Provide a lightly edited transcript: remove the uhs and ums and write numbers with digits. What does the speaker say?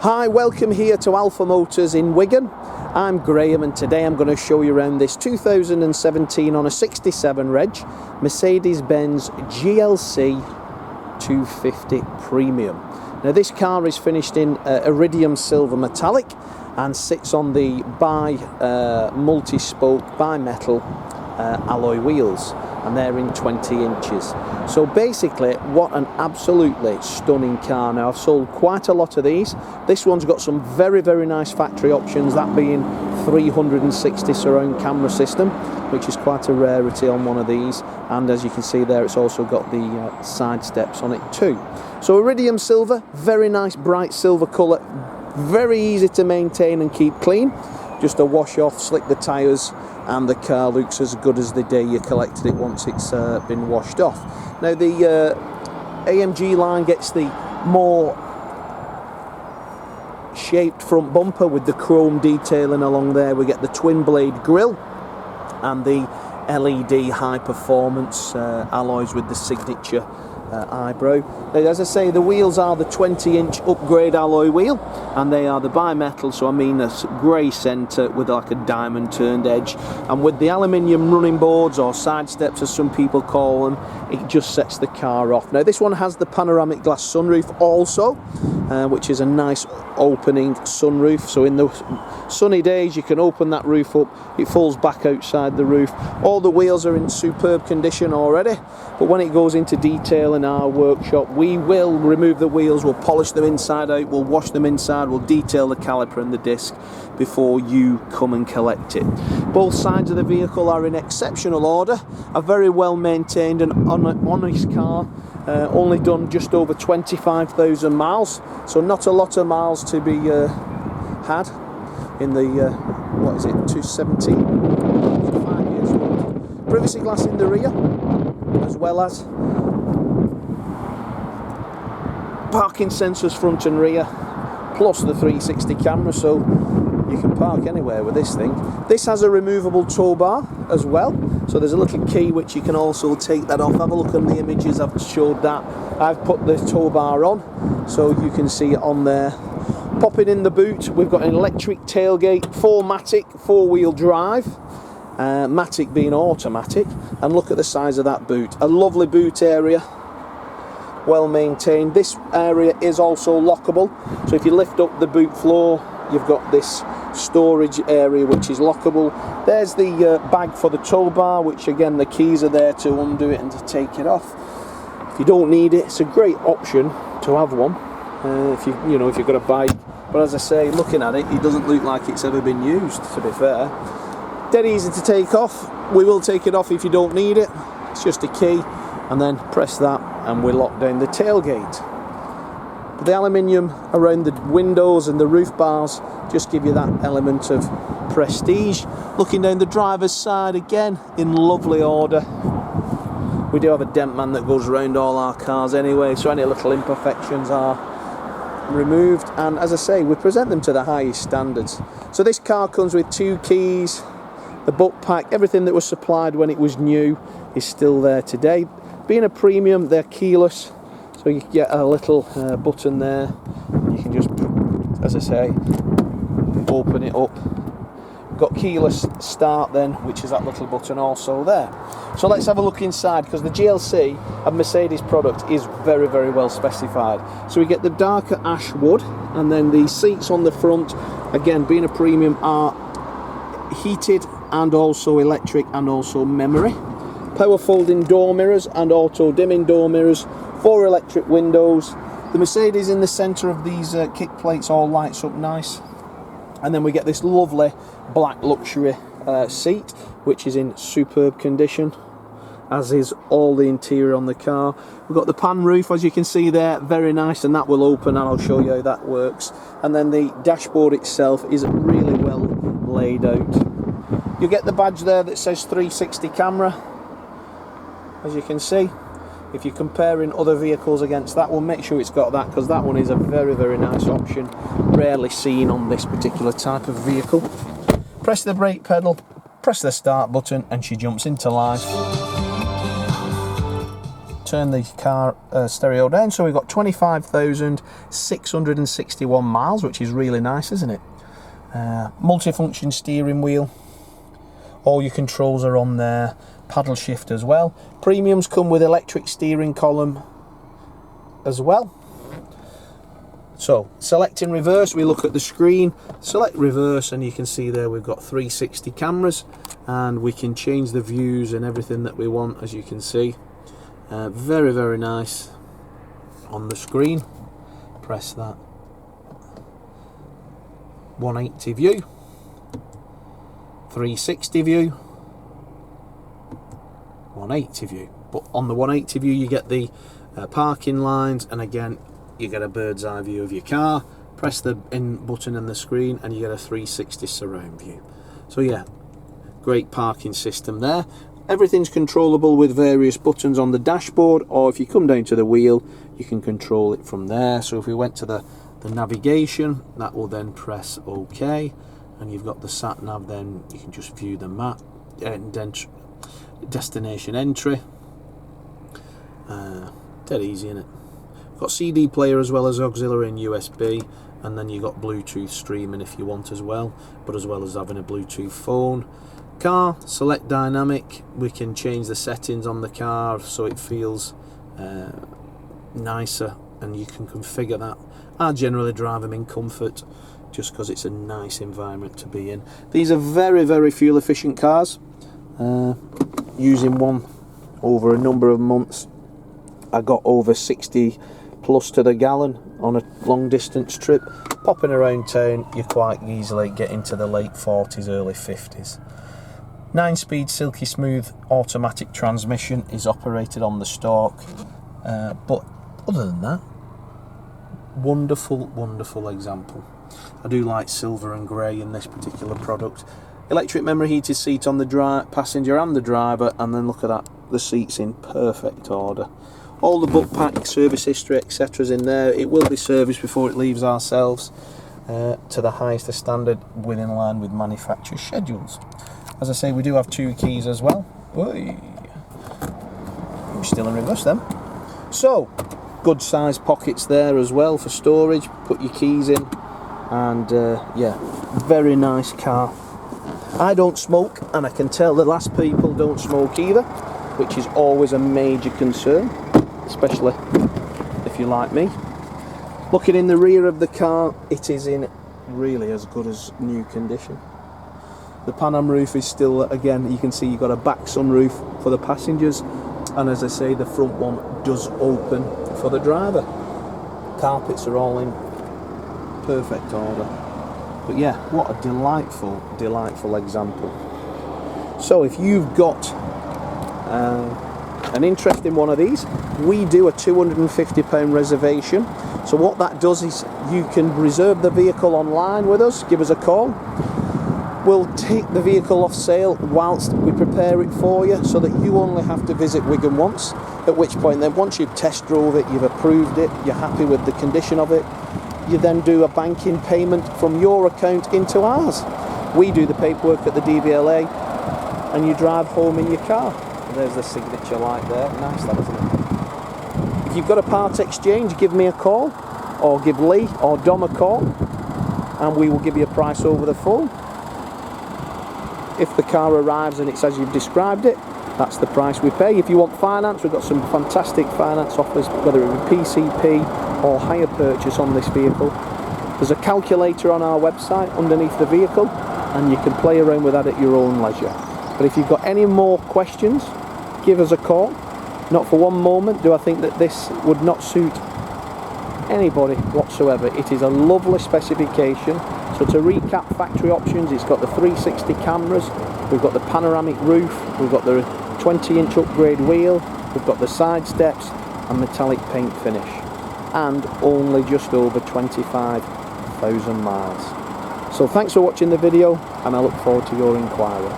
Hi, welcome here to Alpha Motors in Wigan. I'm Graham and today I'm going to show you around this 2017 on a 67 reg Mercedes-Benz GLC 250 Premium. Now this car is finished in Iridium silver metallic and sits on the multi-spoke bi-metal alloy wheels, and they're in 20 inches. So basically, what an absolutely stunning car. Now I've sold quite a lot of these. This one's got some very nice factory options, that being 360 surround camera system, which is quite a rarity on one of these, and as you can see there, it's also got the side steps on it too. So Iridium silver, very nice bright silver colour, very easy to maintain and keep clean. Just a wash off, slick the tyres, and the car looks as good as the day you collected it once it's been washed off. Now the AMG line gets the more shaped front bumper with the chrome detailing along there. We get the twin blade grille and the LED high performance alloys with the signature eyebrow. Now, as I say, the wheels are the 20-inch upgrade alloy wheel, and they are the bi-metal, so I mean a grey centre with like a diamond turned edge, and with the aluminium running boards, or side steps as some people call them, it just sets the car off. Now this one has the panoramic glass sunroof also, which is a nice opening sunroof, so in the sunny days you can open that roof up, it falls back outside the roof. All the wheels are in superb condition already, but when it goes into detail in our workshop, we will remove the wheels, we'll polish them inside out, we'll wash them inside, we'll detail the caliper and the disc before you come and collect it. Both sides of the vehicle are in exceptional order, a very well maintained and honest car. Only done just over 25,000 miles, so not a lot of miles to be had in the what is it, 217, 5 years old. Privacy glass in the rear, as well as parking sensors front and rear, plus the 360 camera, so you can park anywhere with this thing. This has a removable tow bar as well, so there's a little key which you can also take that off. Have a look on the images, I've showed that. I've put the tow bar on so you can see it on there. Popping in the boot, we've got an electric tailgate, 4MATIC, 4-wheel drive, MATIC being automatic, and look at the size of that boot. A lovely boot area, well maintained. This area is also lockable, so if you lift up the boot floor, you've got this storage area which is lockable. There's the bag for the tow bar, which again the keys are there to undo it and to take it off. If you don't need it, it's a great option to have one if you've got a bike. But as I say, looking at it, it doesn't look like it's ever been used, to be fair. Dead easy to take off. We will take it off if you don't need it. It's just a key, and then press that and we lock down the tailgate. The aluminium around the windows and the roof bars just give you that element of prestige. Looking down the driver's side, again in lovely order. We do have a dent man that goes around all our cars anyway, so any little imperfections are removed, and as I say, we present them to the highest standards. So this car comes with 2 keys, the Bookpack, everything that was supplied when it was new is still there today. Being a premium, they're keyless, so you get a little button there. You can just, as I say, open it up. Got keyless start then, which is that little button also there. So let's have a look inside, because the GLC, a Mercedes product, is very well specified. So we get the darker ash wood, and then the seats on the front, again being a premium, are heated and also electric and also memory. Power folding door mirrors and auto dimming door mirrors, 4 electric windows. The Mercedes in the centre of these kick plates all lights up nice, and then we get this lovely black luxury seat, which is in superb condition, as is all the interior on the car. We've got the pan roof, as you can see there, very nice, and that will open, and I'll show you how that works. And then the dashboard itself is really well laid out. You get the badge there that says 360 camera, as you can see. If you're comparing other vehicles against that one, make sure it's got that, because that one is a very nice option, rarely seen on this particular type of vehicle. Press the brake pedal, press the start button, and she jumps into life. turn the car stereo down. So we've got 25,661 miles, which is really nice, isn't it? Multifunction steering wheel. All your controls are on there. Paddle shift as well. Premiums come with electric steering column as well. So selecting reverse, we look at the screen, select reverse, and you can see there we've got 360 cameras, and we can change the views and everything that we want, as you can see. Very, very nice on the screen. Press that. 180 view, 360 view, 180 view. But on the 180 view you get the parking lines, and again you get a bird's eye view of your car. Press the in button on the screen and you get a 360 surround view. So yeah, great parking system there. Everything's controllable with various buttons on the dashboard, or if you come down to the wheel you can control it from there. So if we went to the navigation, that will then press OK, and you've got the sat nav. Then you can just view the map and destination entry. Dead easy, isn't it? Got CD player as well as auxiliary and USB, and then you got Bluetooth streaming if you want as well, but as well as having a Bluetooth phone. Car, select dynamic. We can change the settings on the car so it feels nicer, and you can configure that. I generally drive them in comfort just because it's a nice environment to be in. These are very, very fuel efficient cars. Using one over a number of months, I got over 60 plus to the gallon on a long distance trip. Popping around town, you quite easily get into the late 40s, early 50s. 9-speed silky smooth automatic transmission is operated on the stalk, but other than that, wonderful example. I do like silver and grey in this particular product. Electric memory heated seat on the passenger and the driver, and then look at that, the seats in perfect order. All the Bookpack, service history, etc. is in there. It will be serviced before it leaves ourselves to the highest of standard, within line with manufacturer schedules. As I say, we do have 2 keys as well. We're still in reverse then. So, good sized pockets there as well for storage. Put your keys in, and yeah, very nice car. I don't smoke, and I can tell the last people don't smoke either, which is always a major concern, especially if you're like me. Looking in the rear of the car, it is in really as good as new condition. The Pan-Am roof is still, again, you can see you've got a back sunroof for the passengers, and as I say, the front one does open for the driver. Carpets are all in perfect order. But yeah, what a delightful example. So if you've got an interest in one of these, we do a £250 reservation. So what that does is you can reserve the vehicle online with us, give us a call. We'll take the vehicle off sale whilst we prepare it for you, so that you only have to visit Wigan once, at which point then once you've test drove it, you've approved it, you're happy with the condition of it, you then do a banking payment from your account into ours. We do the paperwork at the DVLA, and you drive home in your car. There's the signature light there. Nice, that, isn't it? If you've got a part exchange, give me a call, or give Lee or Dom a call, and we will give you a price over the phone. If the car arrives and it's as you've described it, that's the price we pay. If you want finance, we've got some fantastic finance offers, whether it be PCP or hire purchase on this vehicle. There's a calculator on our website underneath the vehicle, and you can play around with that at your own leisure. But if you've got any more questions, give us a call. Not for one moment do I think that this would not suit anybody whatsoever. It is a lovely specification. So to recap factory options, it's got the 360 cameras, we've got the panoramic roof, we've got the 20-inch upgrade wheel, we've got the side steps and metallic paint finish, and only just over 25,000 miles. So thanks for watching the video, and I look forward to your inquiry.